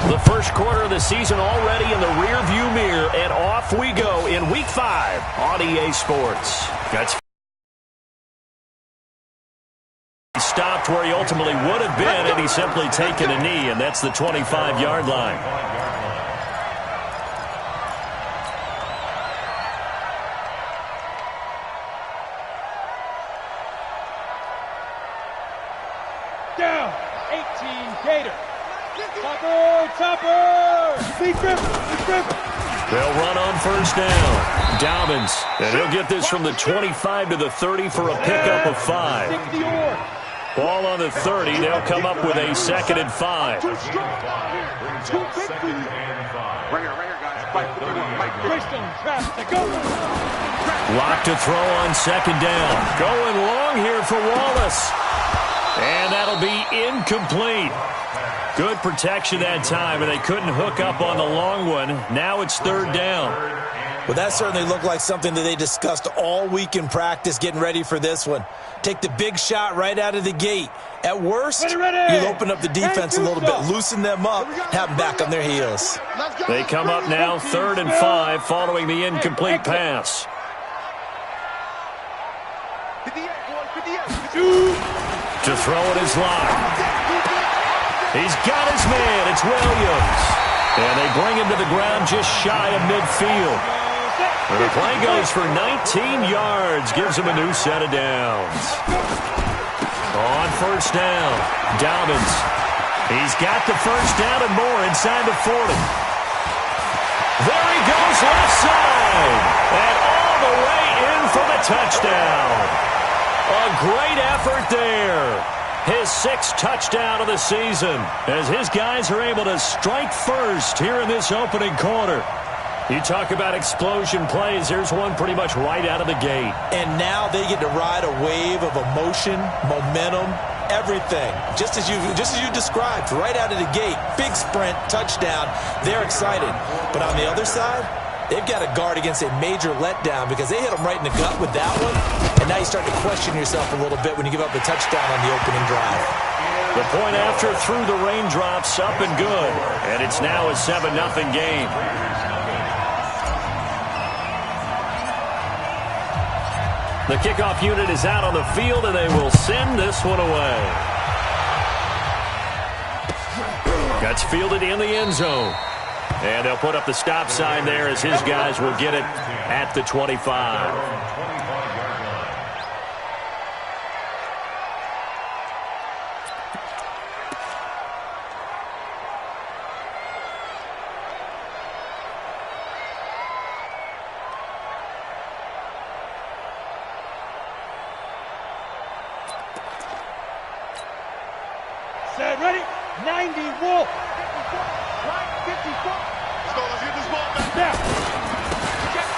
The first quarter of the season already in the rearview mirror, and off we go in Week 5 on EA Sports. That's stopped where he ultimately would have been had he simply taken a knee, and that's the 25-yard line. Down, 18 Gator. Topper! They'll run on first down. Dobbins, and he'll get this from the 25 to the 30 for a pickup of 5. Ball on the 30. They'll come up with a 2nd and 5. Lock to throw on 2nd down. Going long here for Wallace. And that'll be incomplete. Good protection that time, and they couldn't hook up on the long one. Now it's 3rd down. Well, that certainly looked like something that they discussed all week in practice, getting ready for this one. Take the big shot right out of the gate. At worst, you'll open up the defense a little bit, loosen them up, have them back on their heels. They come up now 3rd and 5 following the incomplete pass. To throw it is Locke. He's got his man. It's Williams. And they bring him to the ground just shy of midfield. And the play goes for 19 yards. Gives him a new set of downs. On first down, Dobbins. He's got the first down and more inside the 40. There he goes left side. And all the way in for the touchdown. A great effort there. His 6th touchdown of the season as his guys are able to strike first here in this opening quarter. You talk about explosion plays. There's one pretty much right out of the gate. And now they get to ride a wave of emotion, momentum, everything. Just as you described, right out of the gate. Big sprint, touchdown. They're excited. But on the other side, they've got to guard against a major letdown because they hit them right in the gut with that one. And now you start to question yourself a little bit when you give up the touchdown on the opening drive. The point after through the raindrops, up and good. And it's now a 7-0 game. The kickoff unit is out on the field, and they will send this one away. That's fielded in the end zone. And they'll put up the stop sign there as his guys will get it at the 25. Set, ready, 90 Wolf.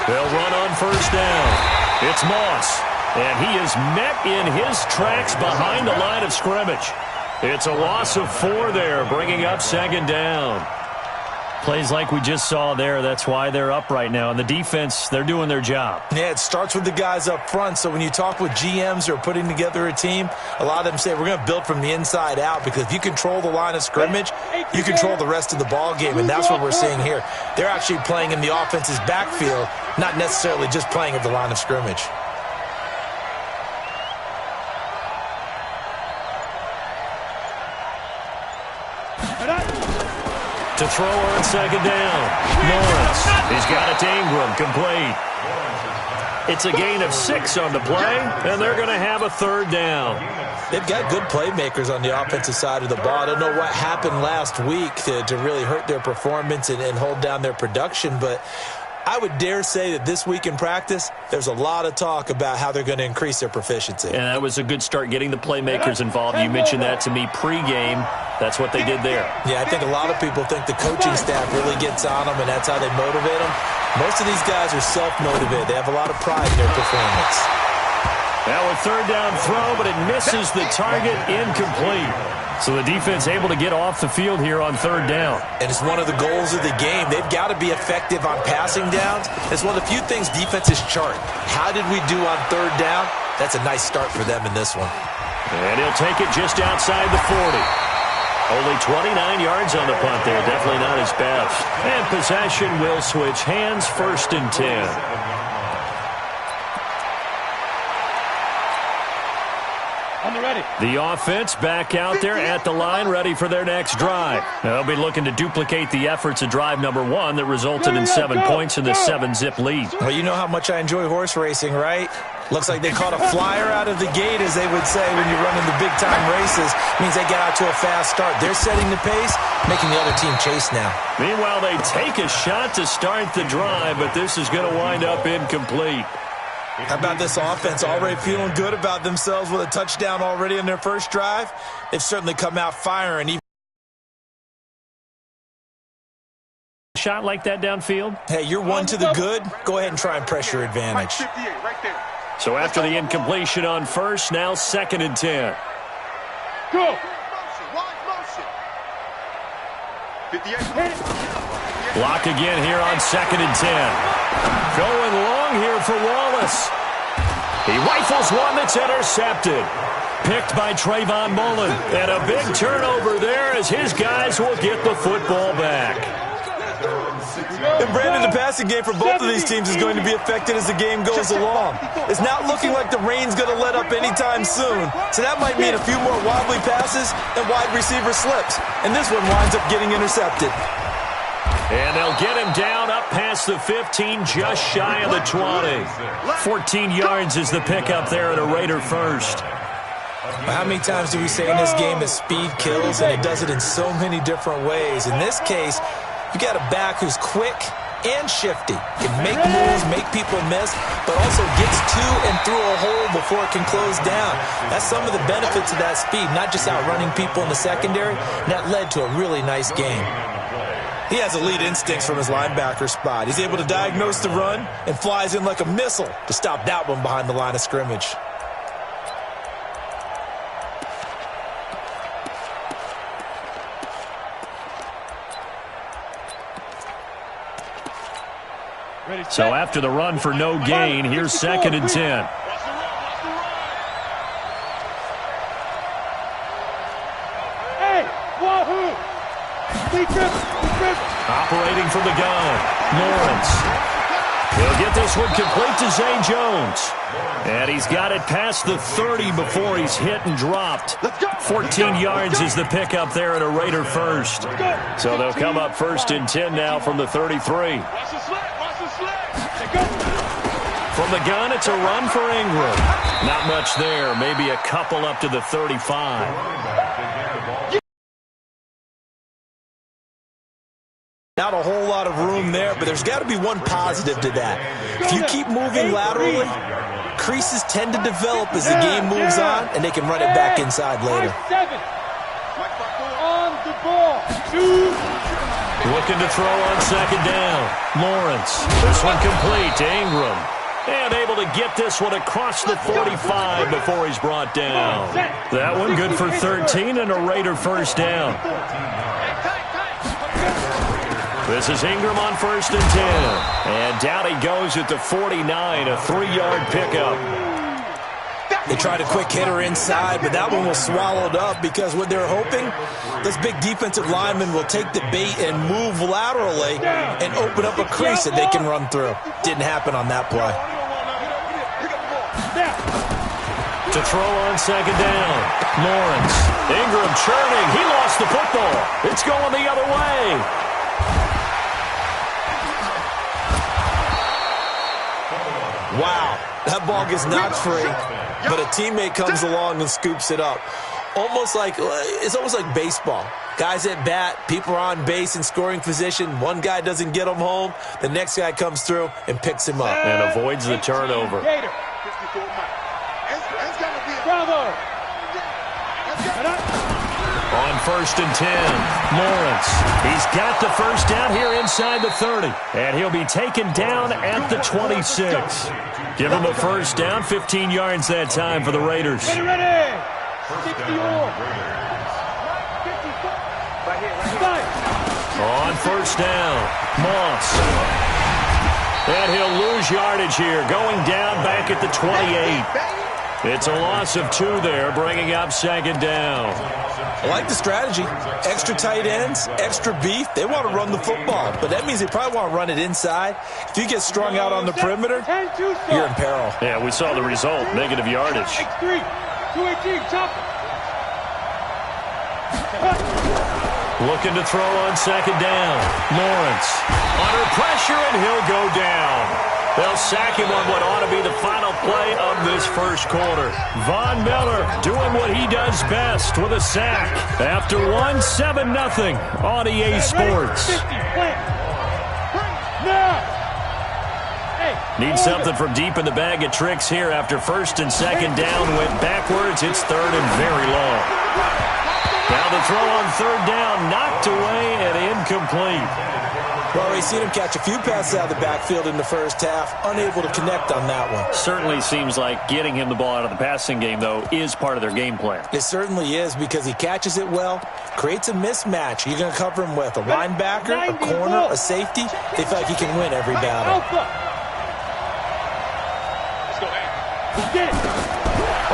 They'll run on first down. It's Moss, and he is met in his tracks behind the line of scrimmage. It's a loss of 4 there, bringing up 2nd down. Plays like we just saw there, that's why they're up right now. And the defense, they're doing their job. Yeah, it starts with the guys up front. So when you talk with GMs who are putting together a team, a lot of them say we're going to build from the inside out because if you control the line of scrimmage, you control the rest of the ball game, and that's what we're seeing here. They're actually playing in the offense's backfield, not necessarily just playing at the line of scrimmage. To throw on 2nd down. Lawrence. He's got it to Ingram. Complete. It's a gain of 6 on the play, and they're going to have a 3rd down. They've got good playmakers on the offensive side of the ball. I don't know what happened last week to really hurt their performance and hold down their production, but I would dare say that this week in practice, there's a lot of talk about how they're going to increase their proficiency. And that was a good start getting the playmakers involved. You mentioned that to me pregame. That's what they did there. Yeah, I think a lot of people think the coaching staff really gets on them, and that's how they motivate them. Most of these guys are self-motivated. They have a lot of pride in their performance. Now a 3rd down throw, but it misses the target, incomplete. So the defense able to get off the field here on 3rd down. And it's one of the goals of the game. They've got to be effective on passing downs. It's one of the few things defenses chart. How did we do on 3rd down? That's a nice start for them in this one. And he'll take it just outside the 40. Only 29 yards on the punt there. Definitely not his best. And possession will switch hands, 1st and 10. The offense back out there at the line, ready for their next drive. They'll be looking to duplicate the efforts of drive number 1 that resulted in 7 points in the 7-zip lead. Well, you know how much I enjoy horse racing, right? Looks like they caught a flyer out of the gate, as they would say when you run in the big-time races. Means they get out to a fast start. They're setting the pace, making the other team chase now. Meanwhile, they take a shot to start the drive, but this is going to wind up incomplete. How about this offense already feeling good about themselves with a touchdown already in their first drive? They've certainly come out firing. Even shot like that downfield? Hey, you're one to the good. Go ahead and try and press your advantage. So after the incompletion on first, now 2nd and 10. Go! Block again here on 2nd and 10. Going long here for Wallace. He rifles one that's intercepted. Picked by Trayvon Mullen. And a big turnover there as his guys will get the football back. And Brandon, the passing game for both of these teams is going to be affected as the game goes along. It's not looking like the rain's going to let up anytime soon. So that might mean a few more wobbly passes and wide receiver slips. And this one winds up getting intercepted. And they'll get him down up past the 15, just shy of the 20. 14 yards is the pickup there at a Raider first. How many times do we say in this game that speed kills, and it does it in so many different ways? In this case, you got a back who's quick and shifty. Can make moves, make people miss, but also gets to and through a hole before it can close down. That's some of the benefits of that speed, not just outrunning people in the secondary. And that led to a really nice game. He has elite instincts from his linebacker spot. He's able to diagnose the run and flies in like a missile to stop that one behind the line of scrimmage. So after the run for no gain, here's 2nd and 10. Hey, wahoo! Operating from the gun, Lawrence. He'll get this one complete to Zay Jones. And he's got it past the 30 before he's hit and dropped. 14 yards is the pickup there at a Raider first. So they'll come up 1st and 10 now from the 33. From the gun, it's a run for Ingram. Not much there, maybe a couple up to the 35. Not a whole lot of room there, but there's got to be one positive to that. If you keep moving laterally, creases tend to develop as the game moves on, and they can run it back inside later. On the ball. Looking to throw on 2nd down. Lawrence. This one complete to Ingram. And able to get this one across the 45 before he's brought down. That one good for 13 and a Raider first down. This is Ingram on 1st and 10. And down he goes at the 49, a 3-yard pickup. They tried a quick hitter inside, but that one was swallowed up because what they're hoping, this big defensive lineman will take the bait and move laterally and open up a crease that they can run through. Didn't happen on that play. To throw on 2nd down, Lawrence. Ingram churning. He lost the football. It's going the other way. Wow, that ball gets knocked free, but a teammate comes along and scoops it up. It's almost like baseball. Guys at bat, people are on base in scoring position. One guy doesn't get him home. The next guy comes through and picks him up. And avoids the turnover. Bravo! On 1st and 10, Lawrence. He's got the first down here inside the 30. And he'll be taken down at the 26. Give him a first down, 15 yards that time for the Raiders. Ready! 60 On 1st down, Moss. And he'll lose yardage here, going down back at the 28. It's a loss of 2 there, bringing up second down. I like the strategy. Extra tight ends, extra beef. They want to run the football, but that means they probably want to run it inside. If you get strung out on the perimeter, you're in peril. Yeah, we saw the result, negative yardage. X3, 218, chop. Looking to throw on second down. Lawrence under pressure, and he'll go down. They'll sack him on what ought to be the final play of this first quarter. Von Miller doing what he does best with a sack. After 7-0 on EA Sports. Need something from deep in the bag of tricks here after first and second down went backwards. It's third and very long. Now the throw on third down, knocked away and incomplete. Well, we've seen him catch a few passes out of the backfield in the first half, unable to connect on that one. Certainly seems like getting him the ball out of the passing game, though, is part of their game plan. It certainly is, because he catches it well, creates a mismatch. You're going to cover him with a linebacker, a corner, a safety. They feel like he can win every battle.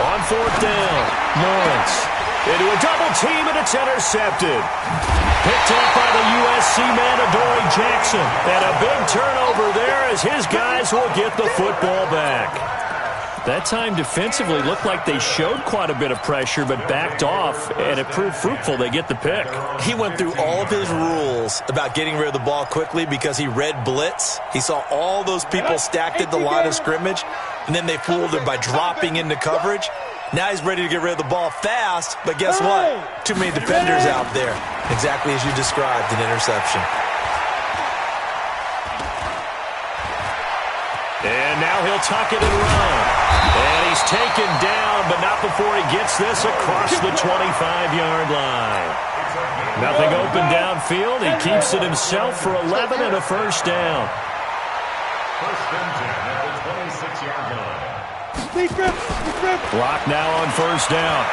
On fourth down, Lawrence into a double team, and it's intercepted. Picked up by the USC man, Adoree Jackson. And a big turnover there as his guys will get the football back. That time defensively looked like they showed quite a bit of pressure but backed off, and it proved fruitful. They get the pick. He went through all of his rules about getting rid of the ball quickly because he read blitz. He saw all those people stacked at the line of scrimmage, and then they fooled him by dropping into coverage. Now he's ready to get rid of the ball fast, but guess what? Too many defenders out there. Exactly as you described, an interception. And now he'll tuck it and run. And he's taken down, but not before he gets this across the 25-yard line. Nothing open downfield. He keeps it himself for 11 and a first down. First and 10 at the 26-yard line. Block now on first down.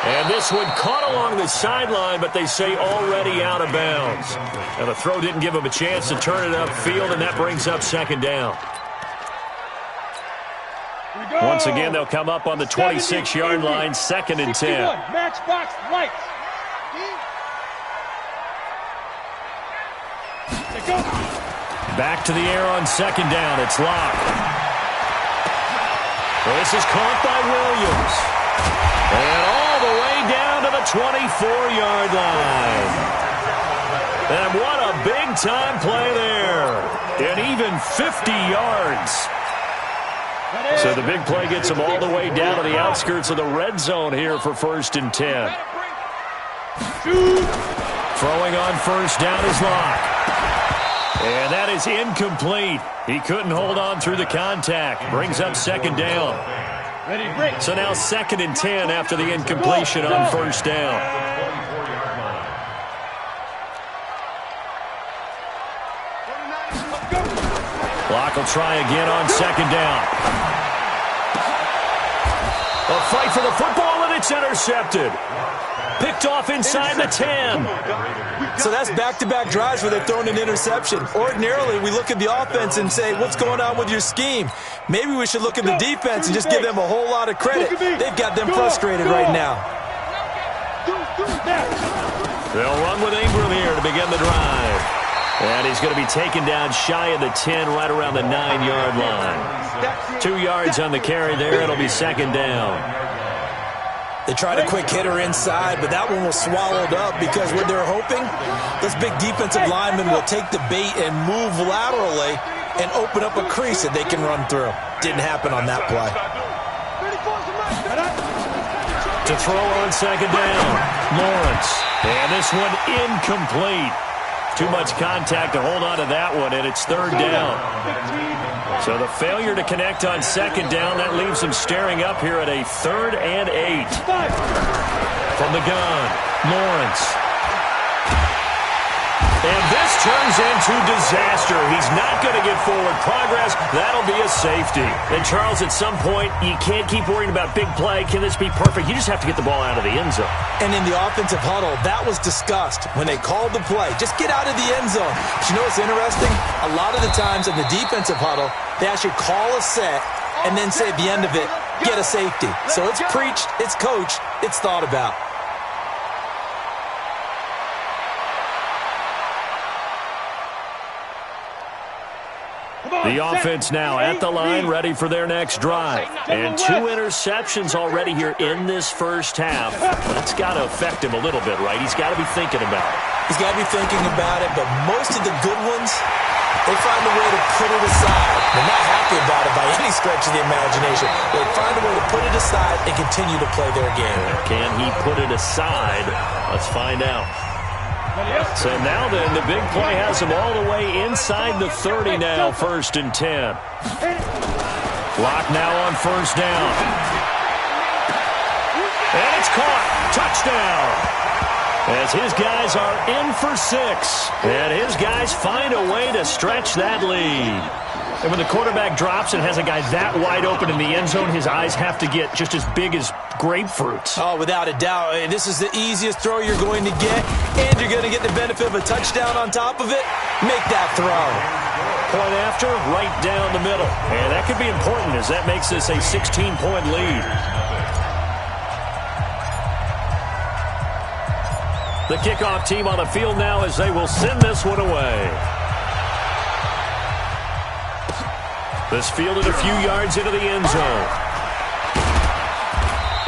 And this one caught along the sideline, but they say already out of bounds. And the throw didn't give him a chance to turn it upfield, and that brings up second down. Once again, they'll come up on the 26-yard line, second and 10. Matchbox lights. Back to the air on second down. It's Locke. This is caught by Williams. And all the way down to the 24-yard line. And what a big-time play there. And even 50 yards. So the big play gets them all the way down to the outskirts of the red zone here for first and 10. Throwing on first down is Locke. And that is incomplete. He couldn't hold on through the contact. Brings up second down. So now second and 10 after the incompletion on first down. Locke will try again on second down. A fight for the football, and it's intercepted. Picked off inside the 10. So that's back-to-back drives where they've thrown an interception. Ordinarily, we look at the offense and say, what's going on with your scheme? Maybe we should look at the defense and just give them a whole lot of credit. They've got them frustrated right now. They'll run with Ingram here to begin the drive. And he's going to be taken down shy of the 10, right around the 9-yard line. 2 yards on the carry there. It'll be second down. They tried a quick hitter inside, but that one was swallowed up because what they're hoping, those big defensive linemen will take the bait and move laterally and open up a crease that they can run through. Didn't happen on that play. To throw on second down, Lawrence. And this one incomplete. Too much contact to hold on to that one, and it's third down. So the failure to connect on second down, that leaves him staring up here at a 3rd and 8. From the gun, Lawrence. And this turns into disaster. He's not going to get forward progress. That'll be a safety. And Charles, at some point, you can't keep worrying about big play. Can this be perfect? You just have to get the ball out of the end zone. And in the offensive huddle, that was discussed when they called the play. Just get out of the end zone. But you know what's interesting? A lot of the times in the defensive huddle, they actually call a set, and then say at the end of it, get a safety. So it's preached, it's coached, it's thought about. The offense now at the line, ready for their next drive. And 2 interceptions already here in this first half. That's got to affect him a little bit, right? He's got to be thinking about it. He's got to be thinking about it, but most of the good ones, they find a way to put it aside. They're not happy about it by any stretch of the imagination. They find a way to put it aside and continue to play their game. Can he put it aside? Let's find out. So now then, the big play has him all the way inside the 30 now, 1st and 10. Clock now on 1st down. And it's caught. Touchdown. As his guys are in for 6. And his guys find a way to stretch that lead. And when the quarterback drops and has a guy that wide open in the end zone, his eyes have to get just as big as grapefruits. Oh, without a doubt. This is the easiest throw you're going to get, and you're going to get the benefit of a touchdown on top of it. Make that throw. Point after, right down the middle. And that could be important as that makes this a 16-point lead. The kickoff team on the field now as they will send this one away. This fielded a few yards into the end zone.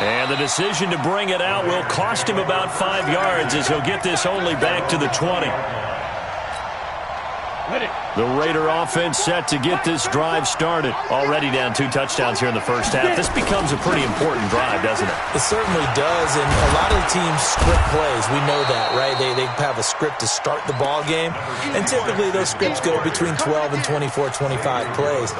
And the decision to bring it out will cost him about 5 yards as he'll get this only back to the 20. The Raider offense set to get this drive started. Already down 2 touchdowns here in the first half. This becomes a pretty important drive, doesn't it? It certainly does, and a lot of the teams script plays. We know that, right? They have a script to start the ball game, and typically those scripts go between 12 and 24, 25 plays.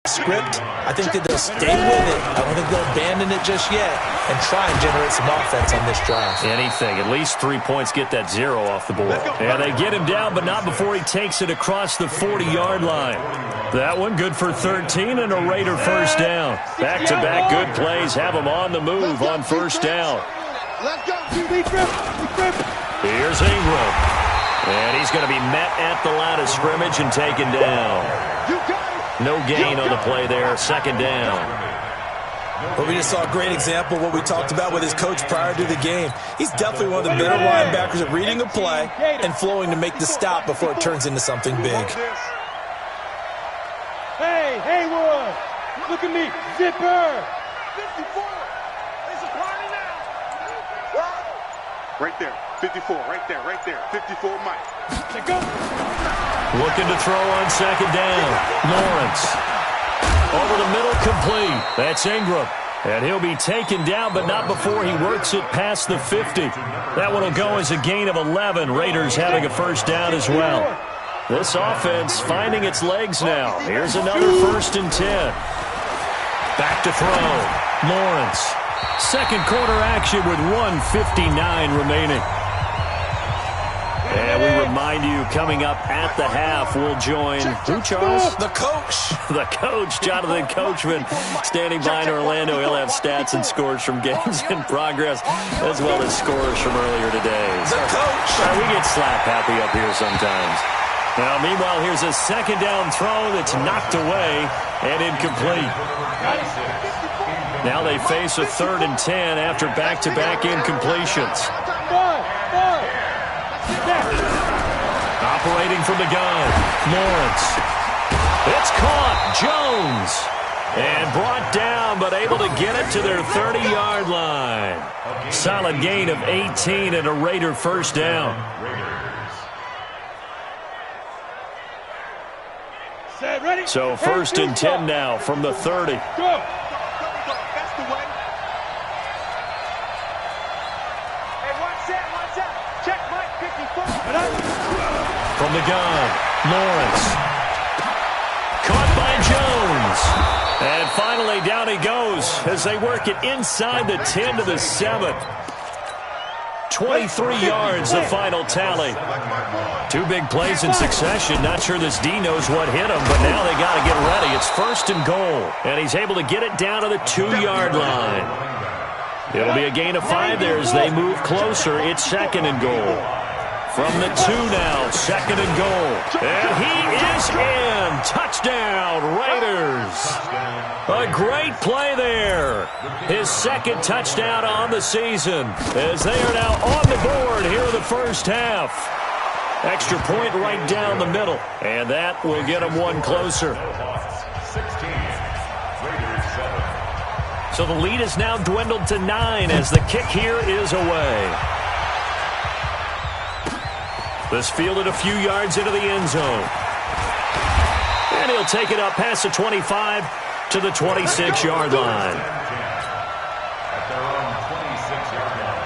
Script, I think that they'll stay with it. I don't think they'll abandon it just yet and try and generate some offense on this drive. Anything. At least 3 points, get that 0 off the board. And they get him down, but not before he takes it across the 40-yard line. That one good for 13 and a Raider first down. Back-to-back good plays have him on the move on first down. Here's Ingram. And he's going to be met at the line of scrimmage and taken down. No gain on the play there, 2nd down. Well, we just saw a great example of what we talked about with his coach prior to the game. He's definitely one of the better linebackers at reading a play and flowing to make the stop before it turns into something big. Hey, Haywood, look at me, zipper. 54, it's a party now. Right there, 54, right there, 54, Mike. Let's go. Looking to throw on 2nd down. Lawrence. Over the middle, complete. That's Ingram. And he'll be taken down, but not before he works it past the 50. That one will go as a gain of 11. Raiders having a first down as well. This offense finding its legs now. Here's another 1st and 10. Back to throw. Lawrence. Second quarter action with 1:59 remaining. And we remind you, coming up at the half, we'll join, who, Charles? The coach. The coach, Jonathan Coachman, standing by in Orlando. He'll have stats and scores from games in progress, as well as scores from earlier today. The coach. We get slap happy up here sometimes. Now, meanwhile, here's a 2nd down throw that's knocked away and incomplete. Now they face a 3rd and 10 after back-to-back incompletions. Operating from the gun, Lawrence. It's caught, Jones. And brought down, but able to get it to their 30-yard line. Solid gain of 18 and a Raider first down. So 1st and 10 now from the 30. Go. From the gun, Lawrence. Caught by Jones. And finally down he goes as they work it inside the 10 to the 7. 23 yards the final tally. 2 big plays in succession. Not sure this D knows what hit him, but now they got to get ready. It's 1st and goal. And he's able to get it down to the 2-yard line. It'll be a gain of 5 there as they move closer. It's 2nd and goal. From the 2 now, 2nd and goal. And he is in. Touchdown, Raiders. A great play there. His 2nd touchdown on the season as they are now on the board here in the first half. Extra point right down the middle, and that will get them one closer. 16, Raiders 7. So the lead is now dwindled to 9 as the kick here is away. This fielded a few yards into the end zone. And he'll take it up past the 25 to the 26-yard line. At their own 26-yard line.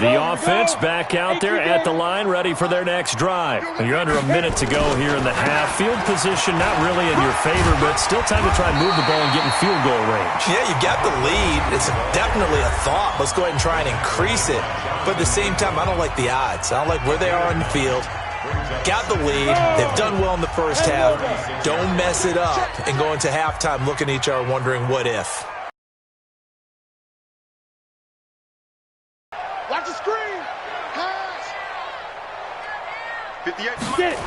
The offense back out there at the line, ready for their next drive. You're under a minute to go here in the half. Field position not really in your favor, but still time to try and move the ball and get in field goal range. Yeah, you've got the lead. It's definitely a thought. Let's go ahead and try and increase it. But at the same time, I don't like the odds. I don't like where they are on the field. Got the lead. They've done well in the first half. Don't mess it up and go into halftime looking at each other wondering what if. Watch the screen. Pass. 58. Get it.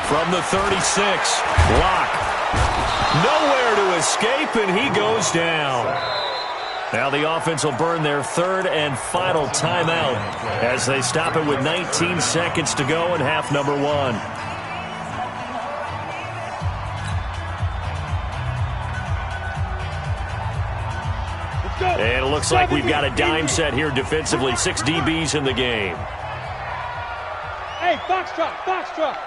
From the 36, Locke. Nowhere to escape, and he goes down. Now the offense will burn their 3rd and final timeout as they stop it with 19 seconds to go in half number 1. And it looks like we've got a dime set here defensively. 6 DBs in the game. Hey, foxtrot, foxtrot.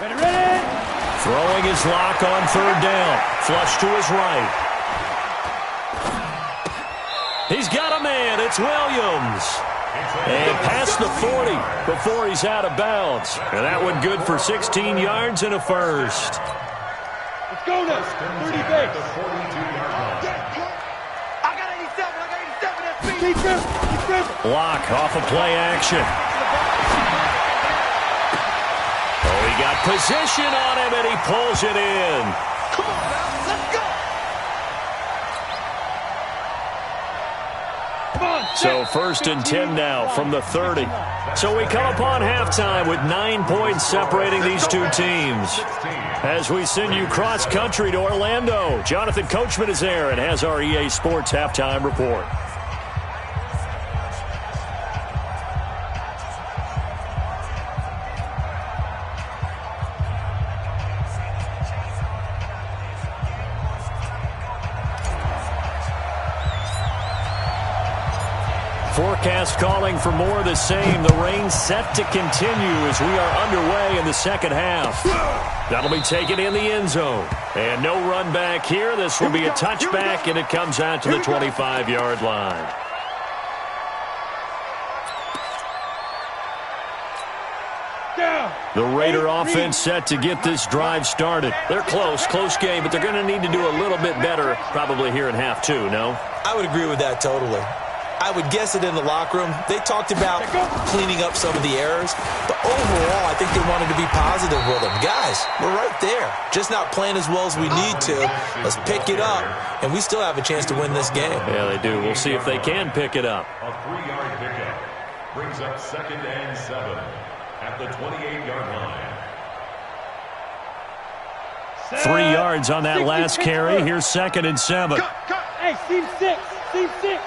Ready. Throwing his Lock on 3rd down. Flush to his right. He's got a man. It's Williams. And past the 40 before he's out of bounds. And that one good for 16 yards and a first. Let's go now. 30 base. Lock off of play action. Oh, he got position on him, and he pulls it in. Come on now, let's go. So 1st and 10 now from the 30. So we come upon halftime with 9 points separating these two teams. As we send you cross-country to Orlando, Jonathan Coachman is there and has our EA Sports halftime report. Forecast calling for more of the same. The rain set to continue as we are underway in the second half. That'll be taken in the end zone. And no run back here. This will be a touchback, and it comes out to the 25-yard line. The Raider offense set to get this drive started. They're close game, but they're going to need to do a little bit better probably here in half 2, no? I would agree with that totally. I would guess it in the locker room. They talked about cleaning up some of the errors, but overall, I think they wanted to be positive with them. Guys, we're right there. Just not playing as well as we need to. Let's pick it up, and we still have a chance to win this game. Yeah, they do. We'll see if they can pick it up. A 3-yard pickup brings up 2nd and 7 at the 28-yard line. 3 yards on that last carry. Here's 2nd and 7. Hey, team 6. Team 6.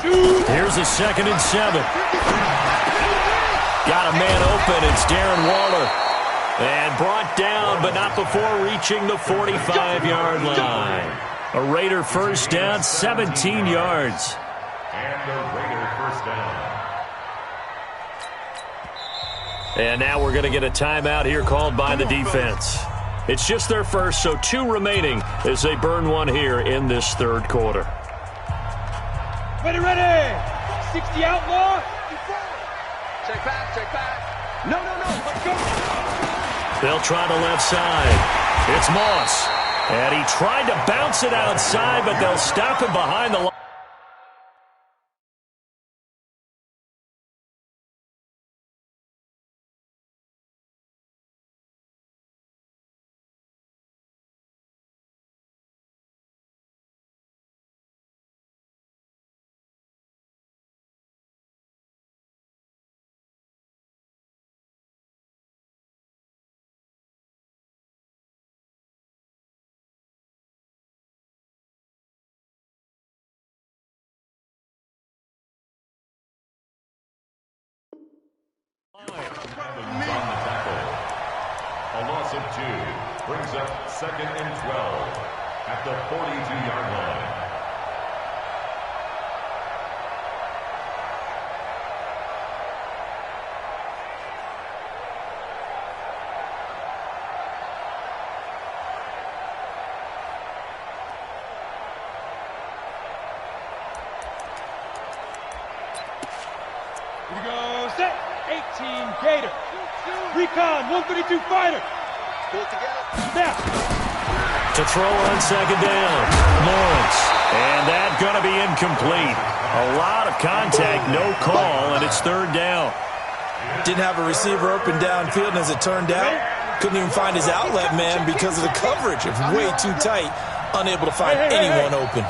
Here's a 2nd and 7. Got a man open. It's Darren Waller. And brought down, but not before reaching the 45-yard line. A Raider first down, 17 yards. And a Raider first down. And now we're going to get a timeout here called by the defense. It's just their first, so 2 remaining as they burn one here in this 3rd quarter. Ready. 60 outlaw. Check back. No. Let's go. They'll try the left side. It's Moss. And he tried to bounce it outside, but they'll stop him behind the line. On the tackle. A loss of 2 brings up 2nd and 12 at the 42-yard line. Here we go, set. 18 Gator. Recon, 132 fighter. Pull it together. Snap. To throw on 2nd down, Lawrence. And that's going to be incomplete. A lot of contact, no call, and it's 3rd down. Didn't have a receiver open downfield, and as it turned out, couldn't even find his outlet man because of the coverage. It was way too tight, unable to find anyone open.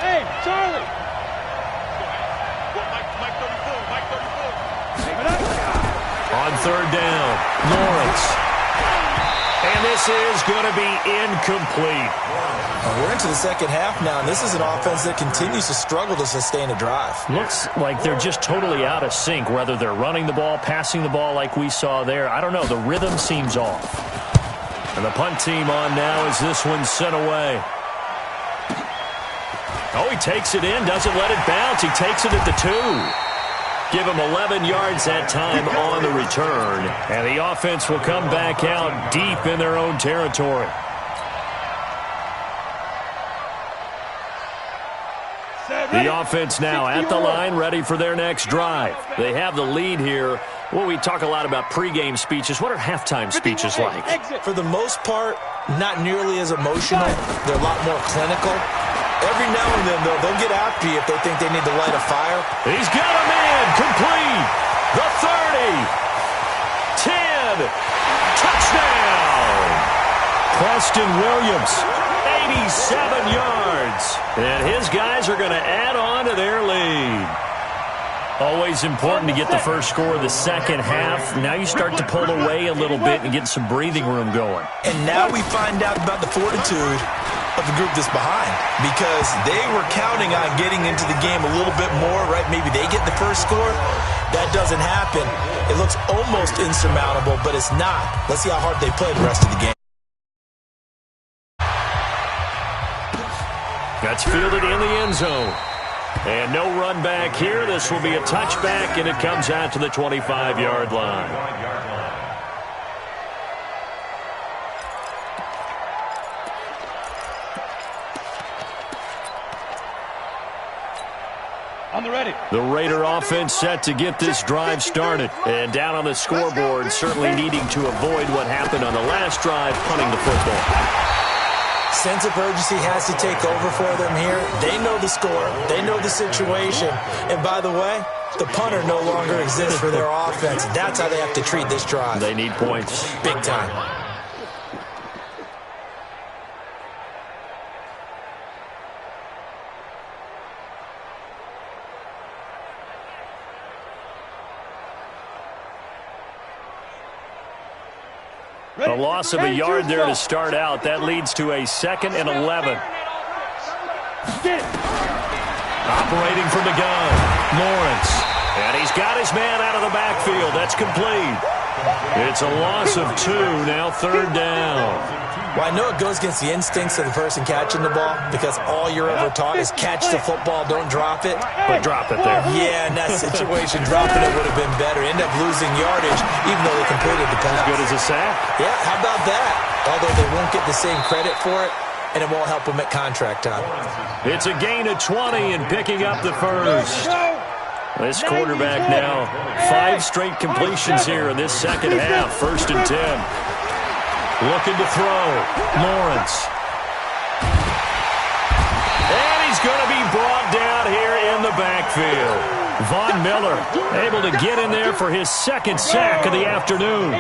Hey, Charlie. On 3rd down, Lawrence. And this is going to be incomplete. We're into the second half now, and this is an offense that continues to struggle to sustain a drive. Looks like they're just totally out of sync, whether they're running the ball, passing the ball like we saw there. I don't know. The rhythm seems off. And the punt team on now as this one's sent away. Oh, he takes it in, doesn't let it bounce. He takes it at the 2. Give him 11 yards that time on the return. And the offense will come back out deep in their own territory. The offense now at the line, ready for their next drive. They have the lead here. Well, we talk a lot about pregame speeches. What are halftime speeches like? For the most part, not nearly as emotional. They're a lot more clinical. Every now and then, though, they'll get after you if they think they need to light a fire. He's got him in. Complete. The 30. 10. Touchdown. Preston Williams, 87 yards. And his guys are going to add on to their lead. Always important to get the first score of the second half. Now you start to pull away a little bit and get some breathing room going. And now we find out about the fortitude of the group that's behind, because they were counting on getting into the game a little bit more, right? Maybe they get the first score. That doesn't happen. It looks almost insurmountable, but it's not. Let's see how hard they play the rest of the game. That's fielded in the end zone. And no run back here. This will be a touchback, and it comes out to the 25-yard line. On the ready. The Raider offense set to get this drive started. And down on the scoreboard, certainly needing to avoid what happened on the last drive, punting the football. Sense of urgency has to take over for them here. They know the score. They know the situation. And by the way, the punter no longer exists for their offense. That's how they have to treat this drive. They need points. Big time. A loss of a yard there to start out. That leads to a 2nd and 11. Operating from the gun, Lawrence. And he's got his man out of the backfield. That's complete. It's a loss of 2, now 3rd down. Well, I know it goes against the instincts of the person catching the ball, because all you're ever taught is catch the football, don't drop it. But drop it there. Yeah, in that situation, dropping it would have been better. End up losing yardage, even though they completed the pass. As good as a sack? Yeah, how about that? Although they won't get the same credit for it, and it won't help them at contract time. It's a gain of 20 and picking up the first. This quarterback now, 5 straight completions here in this second half. 1st and 10. Looking to throw. Lawrence. And he's going to be brought down here in the backfield. Von Miller able to get in there for his 2nd sack of the afternoon.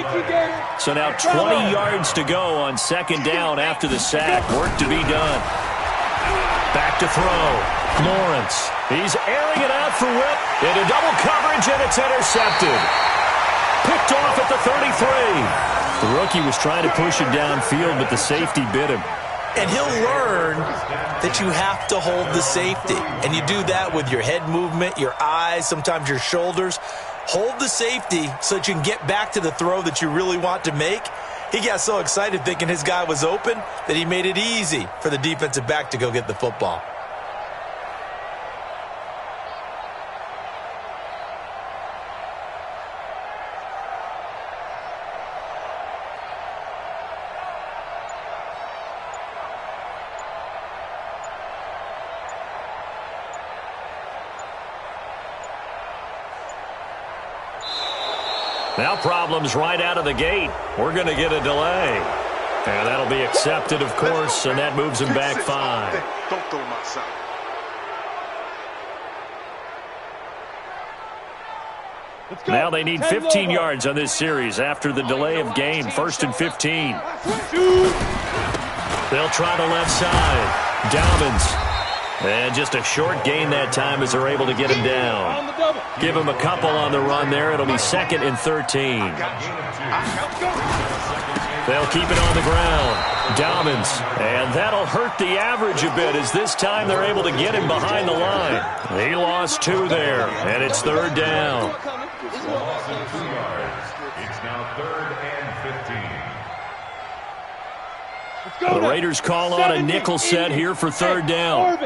So now 20 yards to go on 2nd down after the sack. Work to be done. Back to throw. Lawrence. He's airing it out for Whip. Into double coverage, and it's intercepted. Picked off at the 33. The rookie was trying to push it downfield, but the safety bit him. And he'll learn that you have to hold the safety. And you do that with your head movement, your eyes, sometimes your shoulders. hold the safety so that you can get back to the throw that you really want to make. He got so excited thinking his guy was open that he made it easy for the defensive back to go get the football. Now problems right out of the gate. We're going to get a delay. And that'll be accepted, of course, and that moves him back 5. Don't throw him outside. Now they need 15 yards on this series after the delay of game. 1st and 15. They'll try the left side. Dobbins. And just a short gain that time as they're able to get him down. Give him a couple on the run there. It'll be 2nd and 13. They'll keep it on the ground. Dobbins. And that'll hurt the average a bit as this time they're able to get him behind the line. He lost 2 there, and it's 3rd down. It's now 3rd and 15. The Raiders call on a nickel set here for 3rd down.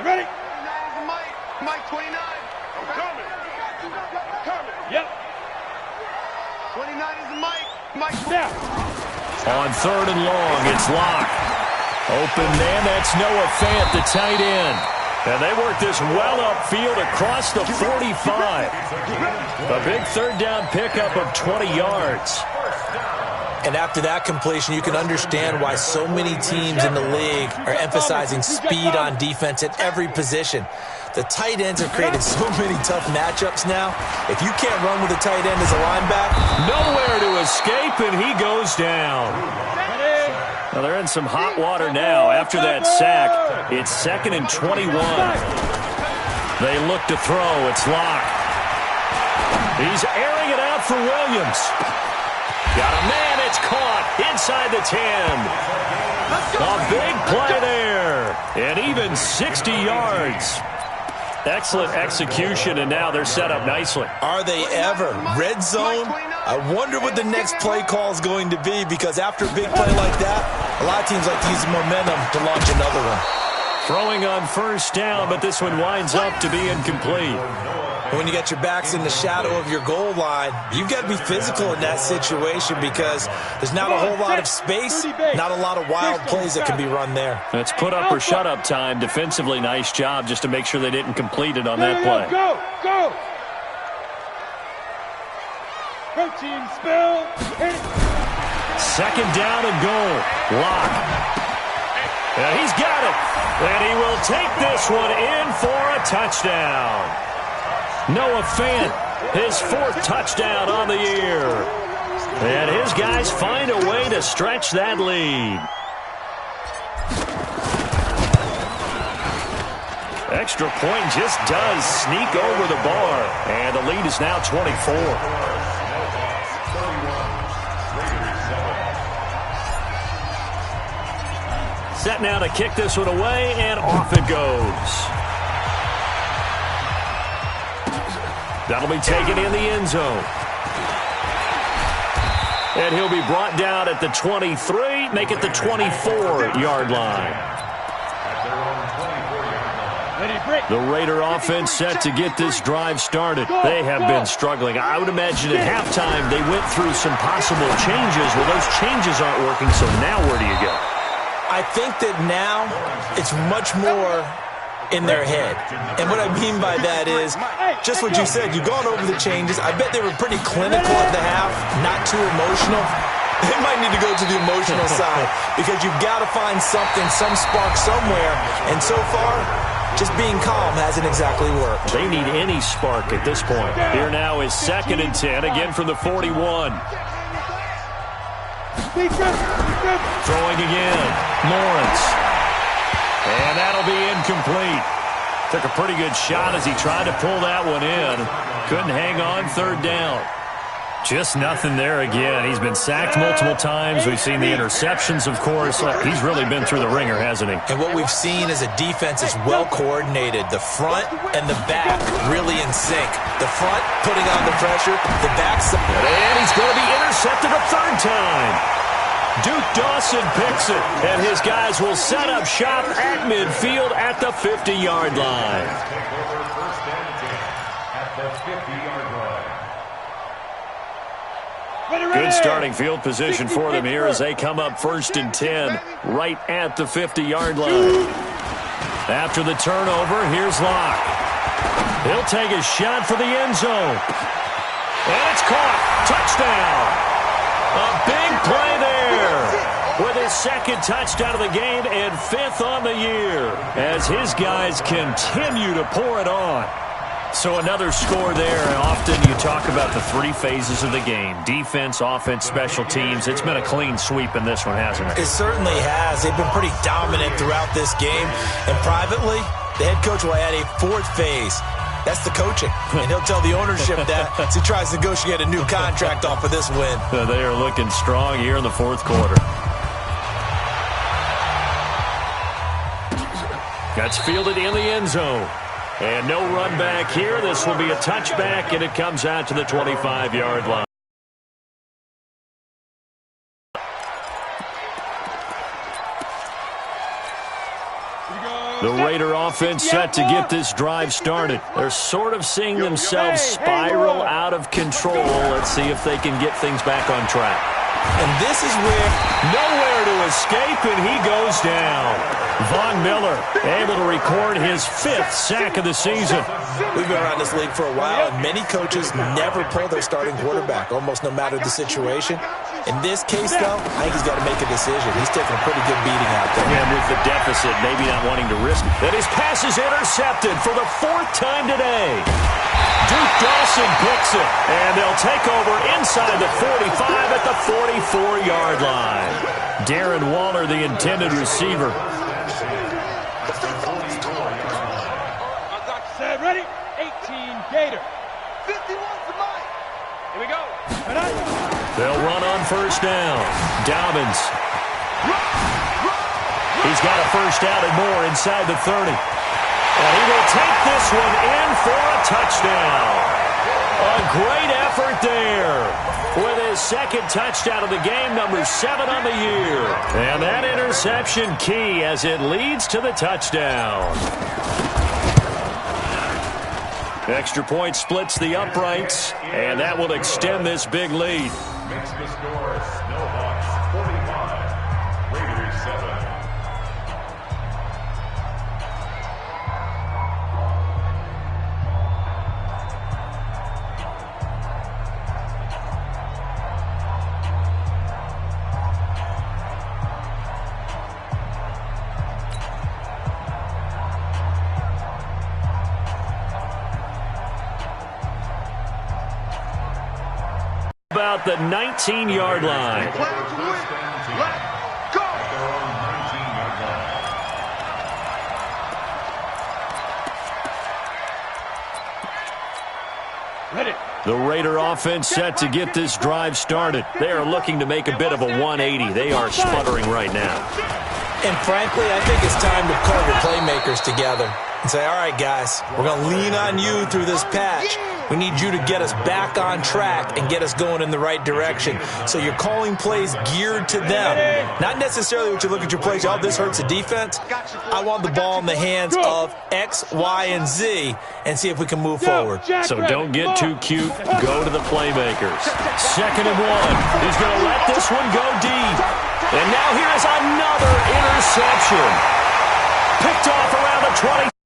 Ready? Mike 29. I'm coming. Yep. 29 is Mike. Mike. Now. On 3rd and long, it's Locke. Open man, that's Noah Fant, the tight end. And they work this well upfield across the 45. A big 3rd down pickup of 20 yards. And after that completion, you can understand why so many teams in the league are emphasizing speed on defense at every position. The tight ends have created so many tough matchups now. If you can't run with a tight end as a linebacker, nowhere to escape, and he goes down. Now they're in some hot water now after that sack. It's 2nd and 21. They look to throw. It's Locke. He's airing it out for Williams. Got a man. It's caught inside the 10. A big play there. And even 60 yards. Excellent execution, and now they're set up nicely. Are they ever? Red zone? I wonder what the next play call is going to be, because after a big play like that, a lot of teams like to use momentum to launch another one. Throwing on 1st down, but this one winds up to be incomplete. When you got your backs in the shadow of your goal line, you've got to be physical in that situation because there's not a whole lot of space, not a lot of wild plays that can be run there. That's put up or shut up time. Defensively, nice job just to make sure they didn't complete it on that play. Go, go. Protein spill. 2nd down and goal. Locke. And he's got it. And he will take this one in for a touchdown. Noah Fant, his 4th touchdown on the year. And his guys find a way to stretch that lead. Extra point just does sneak over the bar. And the lead is now 24. Set now to kick this one away, and off it goes. That'll be taken in the end zone. And he'll be brought down at the 23, make it the 24-yard line. The Raider offense set to get this drive started. They have been struggling. I would imagine at halftime they went through some possible changes. Well, those changes aren't working, so now where do you go? I think that now it's much more in their head. And what I mean by that is just what you said. You've gone over the changes. I bet they were pretty clinical at the half, not too emotional. They might need to go to the emotional side because you've got to find something, some spark somewhere. And so far, just being calm hasn't exactly worked. They need any spark at this point. Here now is 2nd and 10, again from the 41. Throwing again. Lawrence. And that'll be incomplete. Took a pretty good shot as he tried to pull that one in. Couldn't hang on. 3rd down. Just nothing there again. He's been sacked multiple times. We've seen the interceptions, of course. He's really been through the ringer, hasn't he? And what we've seen is a defense is well coordinated. The front and the back really in sync. The front putting on the pressure, the back. And he's going to be intercepted a third time. Duke Dawson picks it, and his guys will set up shop at midfield at the 50-yard line. Take over first and 10 at the 50-yard line. Good starting field position for them here as they come up 1st and 10 right at the 50-yard line. After the turnover, here's Locke. He'll take a shot for the end zone. And it's caught. Touchdown. A big play there with his second touchdown of the game and 5th on the year as his guys continue to pour it on. So another score there. Often you talk about the 3 phases of the game. Defense, offense, special teams. It's been a clean sweep in this one, hasn't it? It certainly has. They've been pretty dominant throughout this game. And privately, the head coach will add a 4th phase. That's the coaching. And he'll tell the ownership that as he tries to negotiate a new contract off of this win. They are looking strong here in the 4th quarter. That's fielded in the end zone. And no run back here. This will be a touchback, and it comes out to the 25-yard line. The Raider offense set to get this drive started. They're sort of seeing themselves spiral out of control. Let's see if they can get things back on track. And this is where nowhere to escape, and he goes down. Von Miller able to record his 5th sack of the season. We've been around this league for a while, and many coaches never pull their starting quarterback, almost no matter the situation. In this case, though, I think he's got to make a decision. He's taking a pretty good beating out there. And with the deficit, maybe not wanting to risk it. And his pass is intercepted for the 4th time today. Duke Dawson picks it, and they'll take over inside the 45 at the 44-yard line. Darren Waller, the intended receiver. Ready? 18 Gator. 51 for Mike. Here we go. They'll run on 1st down. Dobbins. He's got a 1st down and more inside the 30. And he will take this one in for a touchdown. A great effort there with his 2nd touchdown of the game, number 7 on the year. And that interception key as it leads to the touchdown. Extra point splits the uprights, and that will extend this big lead. Makes the score Snowhawks 45, Raiders 7. About the 19-yard line. Let's go. At their own 19-yard line. Ready. The Raider offense set to get this drive started. They are looking to make a bit of a 180. They are sputtering right now. And frankly, I think it's time to call your playmakers together and say, all right, guys, we're going to lean on you through this patch. We need you to get us back on track and get us going in the right direction. So you're calling plays geared to them. Not necessarily what you look at your plays, oh, this hurts the defense. I want the ball in the hands of X, Y, and Z and see if we can move forward. So don't get too cute. Go to the playmakers. 2nd and 1. He's going to let this one go deep. And now here is another interception. Picked off around the 20.